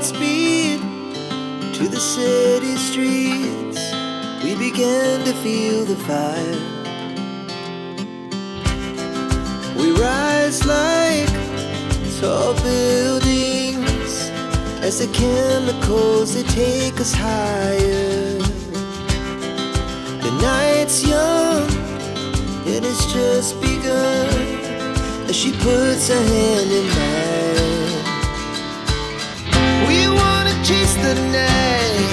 speed to the city streets. We began to feel the fire. We rise like tall buildings as the chemicals, they take us higher. The night's young, it has just begun as she puts her hand in mine. We wanna chase the night,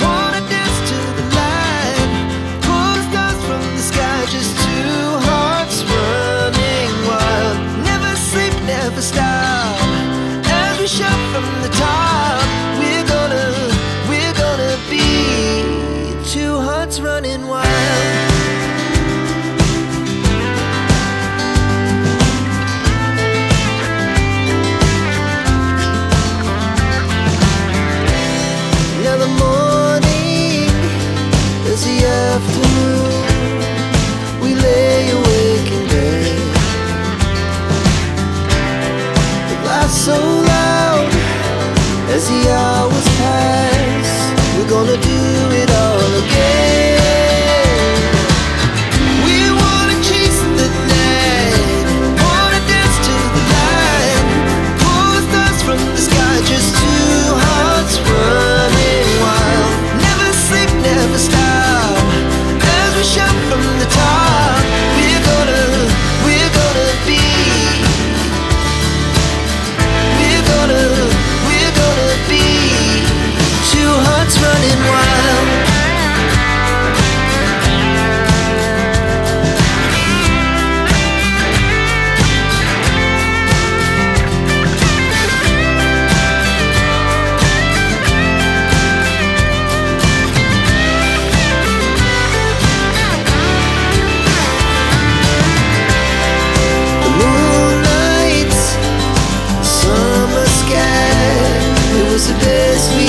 wanna dance to the light, pull the stars from the sky, just two hearts running wild. Never sleep, never stop, as we shout from the top. We're gonna be two hearts running wild. Afternoon, we lay awake in bed. It laughs so loud as the hours pass. We're gonna do it all again. We wanna chase the night, wanna dance to the light, pull the stars from the sky, just two hearts running wild. Never sleep, never stop, shout from the top. We're gonna be, we're gonna be two hearts running wild. The best we